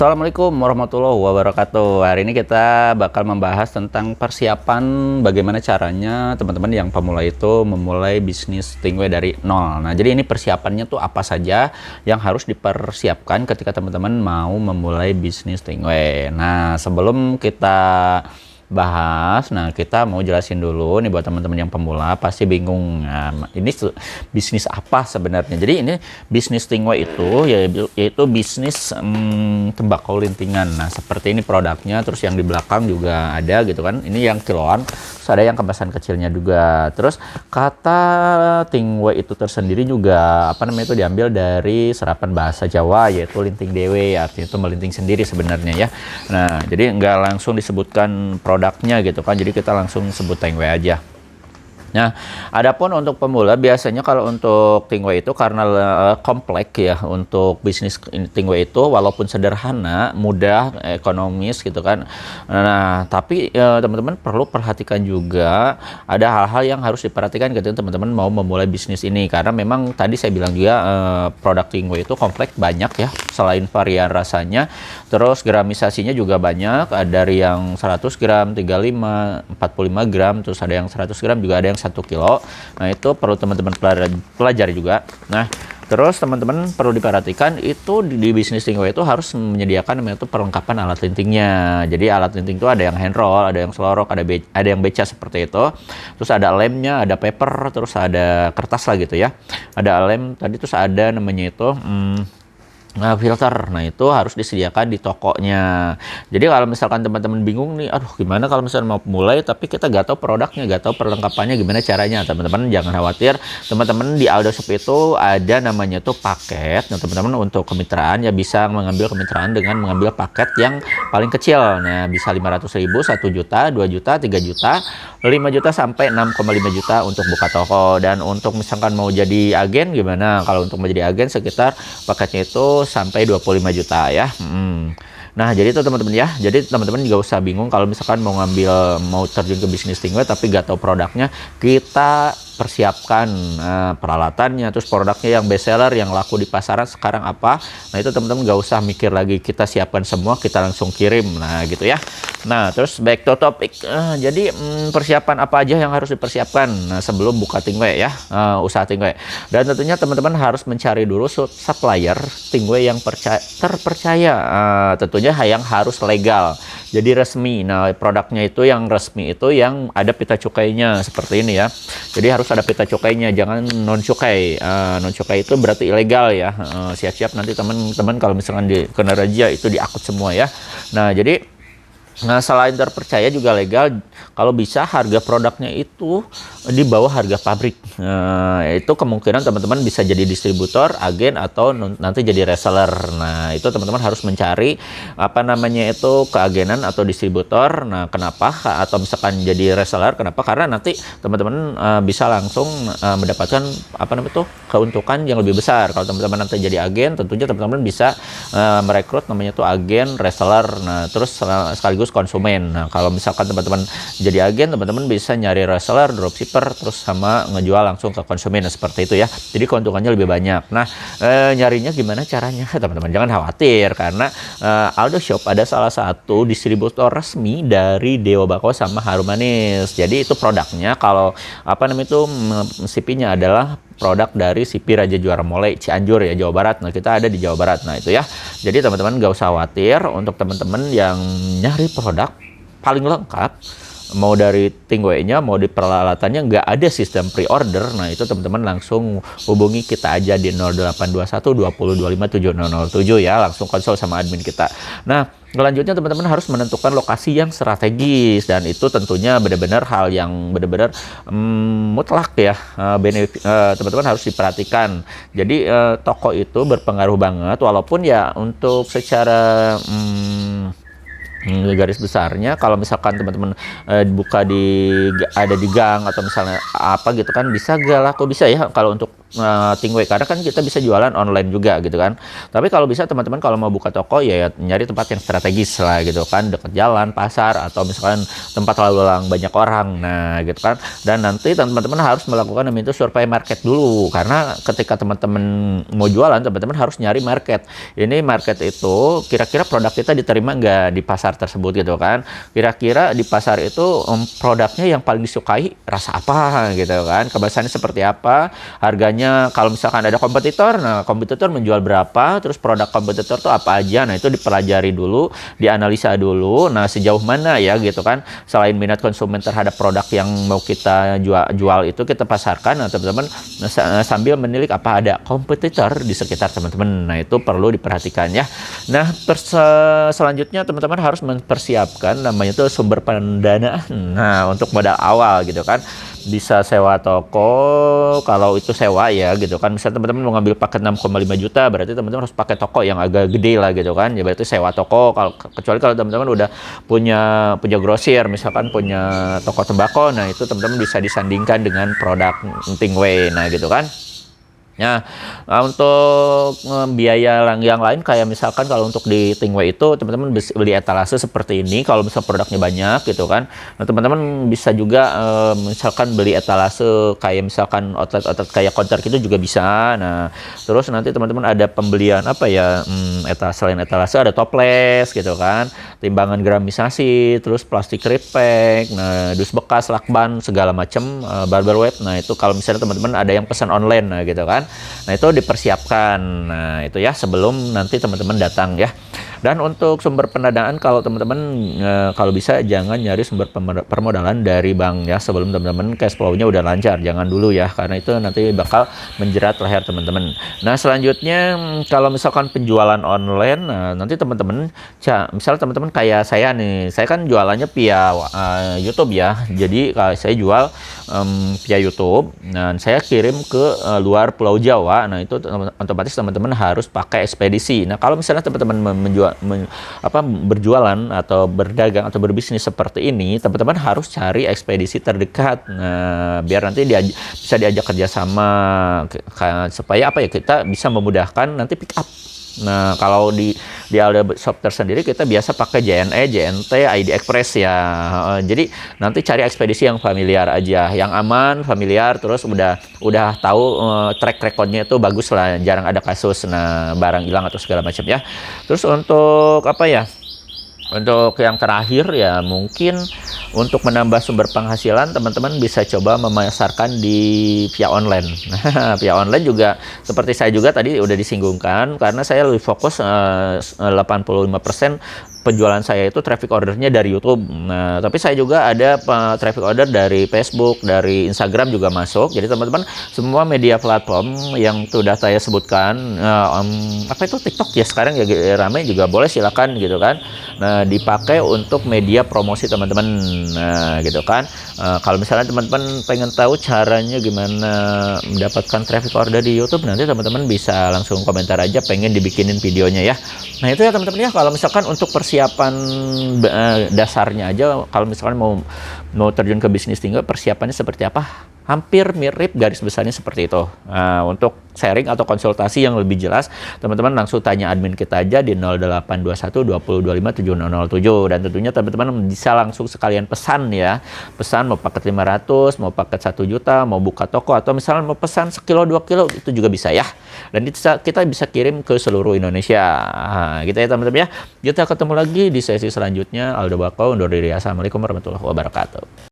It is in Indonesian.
Assalamualaikum warahmatullahi wabarakatuh. Hari ini kita bakal membahas tentang persiapan bagaimana caranya teman-teman yang pemula itu memulai bisnis Stingway dari nol. Nah, jadi ini persiapannya tuh apa saja yang harus dipersiapkan ketika teman-teman mau memulai bisnis Stingway. Nah, sebelum kita bahas, nah kita mau jelasin dulu nih buat teman-teman yang pemula pasti bingung, nah, ini bisnis apa sebenarnya. Jadi ini bisnis Stingway itu yaitu bisnis tembakau lintingan. Nah, seperti ini produknya, terus yang di belakang juga ada gitu kan, ini yang kiloan, terus ada yang kemasan kecilnya juga. Terus kata Stingway itu tersendiri juga apa namanya itu diambil dari serapan bahasa Jawa yaitu linting dewe, artinya itu melinting sendiri sebenarnya ya. Nah, jadi nggak langsung disebutkan produknya gitu kan, jadi kita langsung sebut Stingway aja. Nah, adapun untuk pemula biasanya kalau untuk Stingway itu karena kompleks ya, untuk bisnis Stingway itu walaupun sederhana, mudah, ekonomis gitu kan. Nah, tapi teman-teman perlu perhatikan juga ada hal-hal yang harus diperhatikan ketika teman-teman mau memulai bisnis ini, karena memang tadi saya bilang juga produk Stingway itu kompleks, banyak ya, selain varian rasanya, terus gramisasinya juga banyak, dari yang 100 gram, 35, 45 gram, terus ada yang 100 gram, juga ada yang 1 kilo. Nah, itu perlu teman-teman pelajari juga. Nah, terus teman-teman perlu diperhatikan itu di bisnis Stingway itu harus menyediakan namanya itu perlengkapan alat lintingnya. Jadi alat linting itu ada yang hand roll, ada yang selorok, ada yang beca seperti itu. Terus ada lemnya, ada paper, terus ada kertas lah gitu ya. Ada lem tadi, terus ada namanya itu filter. Nah, itu harus disediakan di tokonya. Jadi kalau misalkan teman-teman bingung nih, aduh gimana kalau misalnya mau mulai tapi kita gak tahu produknya, gak tahu perlengkapannya gimana caranya, teman-teman jangan khawatir. Teman-teman di Aldo Shop itu ada namanya tuh paket. Nah, teman-teman untuk kemitraan ya bisa mengambil kemitraan dengan mengambil paket yang paling kecil. Nah, bisa 500.000, 1 juta, 2 juta, 3 juta, 5 juta sampai 6,5 juta untuk buka toko. Dan untuk misalkan mau jadi agen gimana? Kalau untuk menjadi agen sekitar paketnya itu sampai 25 juta ya. Nah, jadi itu teman-teman ya. Jadi teman-teman nggak usah bingung kalau misalkan mau terjun ke bisnis Stingway tapi nggak tahu produknya. Kita persiapkan peralatannya, terus produknya yang best seller, yang laku di pasaran sekarang apa. Nah, itu teman-teman nggak usah mikir lagi, kita siapkan semua, kita langsung kirim. Nah, gitu ya. Nah, terus back to topic. Jadi persiapan apa aja yang harus dipersiapkan sebelum buka Stingway ya, usaha Stingway. Dan tentunya teman-teman harus mencari dulu supplier Stingway yang terpercaya, tentunya yang harus legal, jadi resmi. Nah, produknya itu yang resmi itu yang ada pita cukainya seperti ini ya. Jadi harus ada pita cukainya, jangan non cukai. Non cukai itu berarti ilegal ya. Siap-siap nanti teman-teman kalau misalkan kena razia itu diakut semua ya. Nah, jadi selain terpercaya juga legal, kalau bisa harga produknya itu di bawah harga pabrik. Itu kemungkinan teman-teman bisa jadi distributor, agen, atau nanti jadi reseller. Nah, itu teman-teman harus mencari apa namanya itu keagenan atau distributor. Nah, kenapa? Atau misalkan jadi reseller, kenapa? Karena nanti teman-teman bisa langsung mendapatkan apa namanya itu keuntungan yang lebih besar. Kalau teman-teman nanti jadi agen, tentunya teman-teman bisa merekrut namanya itu agen, reseller. Nah, terus sekaligus konsumen. Nah, kalau misalkan teman-teman jadi agen, teman-teman bisa nyari reseller, dropshipper, terus sama ngejual langsung ke konsumen. Nah, seperti itu ya. Jadi keuntungannya lebih banyak. Nah, nyarinya gimana caranya? Teman-teman jangan khawatir, karena Aldo Shop ada salah satu distributor resmi dari Dewa Bako sama Harum Manis. Jadi itu produknya, kalau apa namanya itu CP-nya adalah produk dari CP Raja Juara Mole Cianjur ya, Jawa Barat. Nah, kita ada di Jawa Barat. Nah, itu ya. Jadi teman-teman gak usah khawatir. Untuk teman-teman yang nyari produk paling lengkap, mau dari Stingway-nya, mau di peralatannya, nggak ada sistem pre-order. Nah, itu teman-teman langsung hubungi kita aja di 0821 20 25 7007 ya, langsung konsul sama admin kita. Nah, selanjutnya teman-teman harus menentukan lokasi yang strategis, dan itu tentunya benar-benar hal yang benar-benar mutlak ya. Teman-teman harus diperhatikan. Jadi toko itu berpengaruh banget, walaupun ya untuk secara garis besarnya kalau misalkan teman-teman buka ada di gang atau misalnya apa gitu kan, bisa gak laku, bisa ya kalau untuk Tingway, karena kan kita bisa jualan online juga gitu kan. Tapi kalau bisa teman-teman kalau mau buka toko ya nyari tempat yang strategis lah gitu kan, dekat jalan, pasar, atau misalkan tempat lalu lalang banyak orang. Nah gitu kan. Dan nanti teman-teman harus melakukan namanya itu survei market dulu, karena ketika teman-teman mau jualan, teman-teman harus nyari market. Ini market itu kira-kira produk kita diterima nggak di pasar tersebut gitu kan. Kira-kira di pasar itu produknya yang paling disukai rasa apa gitu kan, kemasannya seperti apa, harganya. Kalau misalkan ada kompetitor, nah kompetitor menjual berapa, terus produk kompetitor tuh apa aja, nah itu dipelajari dulu, dianalisa dulu, nah sejauh mana ya gitu kan, selain minat konsumen terhadap produk yang mau kita jual itu kita pasarkan, nah teman-teman sambil menilik apa ada kompetitor di sekitar teman-teman, nah itu perlu diperhatikan ya. Nah selanjutnya teman-teman harus mempersiapkan namanya itu sumber pendanaan, nah untuk modal awal gitu kan. Bisa sewa toko, kalau itu sewa ya gitu kan. Misalnya teman-teman mau ngambil paket 6,5 juta, berarti teman-teman harus pakai toko yang agak gede lah gitu kan. Ya berarti sewa toko, kecuali kalau teman-teman udah punya grosir, misalkan punya toko tembakau, nah itu teman-teman bisa disandingkan dengan produk Tingway, nah gitu kan. Nah, untuk biaya yang lain kayak misalkan kalau untuk di Tingway itu teman-teman beli etalase seperti ini, kalau misal produknya banyak gitu kan. Nah, teman-teman bisa juga misalkan beli etalase kayak misalkan outlet kayak konter gitu juga bisa. Nah, terus nanti teman-teman ada pembelian apa ya, selain etalase ada toples gitu kan, timbangan gramisasi, terus plastik repack, nah dus bekas, lakban, segala macam, barber web. Nah, itu kalau misalnya teman-teman ada yang pesan online, nah gitu kan. Nah itu dipersiapkan, nah itu ya sebelum nanti teman-teman datang ya. Dan untuk sumber pendanaan kalau teman-teman kalau bisa jangan nyari sumber permodalan dari bank ya sebelum teman-teman cash flow-nya udah lancar, jangan dulu ya, karena itu nanti bakal menjerat leher teman-teman. Nah selanjutnya kalau misalkan penjualan online, nah, nanti teman-teman misal teman-teman kayak saya nih, saya kan jualannya via YouTube ya, jadi kalau saya jual via YouTube, nah saya kirim ke luar Pulau Jawa, nah itu otomatis teman-teman harus pakai ekspedisi. Nah kalau misalnya teman-teman berjualan atau berdagang atau berbisnis seperti ini, teman-teman harus cari ekspedisi terdekat. Nah, biar nanti bisa diajak kerjasama supaya apa ya, kita bisa memudahkan nanti pick up. Nah, kalau di Aldo Shop tersendiri kita biasa pakai JNE, JNT, ID Express ya. Jadi nanti cari ekspedisi yang familiar aja, yang aman, familiar, terus udah tahu track recordnya itu bagus lah, jarang ada kasus barang hilang atau segala macam ya. Terus untuk apa ya? Untuk yang terakhir ya mungkin untuk menambah sumber penghasilan, teman-teman bisa coba memasarkan via online. Nah, via online juga seperti saya juga tadi udah disinggungkan, karena saya lebih fokus 85% penjualan saya itu traffic ordernya dari YouTube. Nah, tapi saya juga ada traffic order dari Facebook, dari Instagram juga masuk. Jadi teman-teman semua media platform yang sudah saya sebutkan, apa itu TikTok ya sekarang ya ramai juga, boleh silakan gitu kan. Nah, dipakai untuk media promosi teman-teman. Nah, gitu kan. Kalau misalnya teman-teman pengen tahu caranya gimana mendapatkan traffic order di YouTube, nanti teman-teman bisa langsung komentar aja pengen dibikinin videonya ya. Nah, itu ya teman-teman ya, kalau misalkan untuk persiapan dasarnya aja, kalau misalkan mau terjun ke bisnis tinggal, persiapannya seperti apa? Hampir mirip, garis besarnya seperti itu. Nah, untuk sharing atau konsultasi yang lebih jelas, teman-teman langsung tanya admin kita aja di 0821 2025 7007, dan tentunya teman-teman bisa langsung sekalian pesan ya. Pesan mau paket 500, mau paket 1 juta, mau buka toko, atau misalnya mau pesan sekilo 2 kilo, itu juga bisa ya. Dan kita bisa kirim ke seluruh Indonesia. Nah, gitu ya teman-teman ya. Kita ketemu lagi di sesi selanjutnya. Aldo Bako undur diri. Assalamualaikum warahmatullahi wabarakatuh.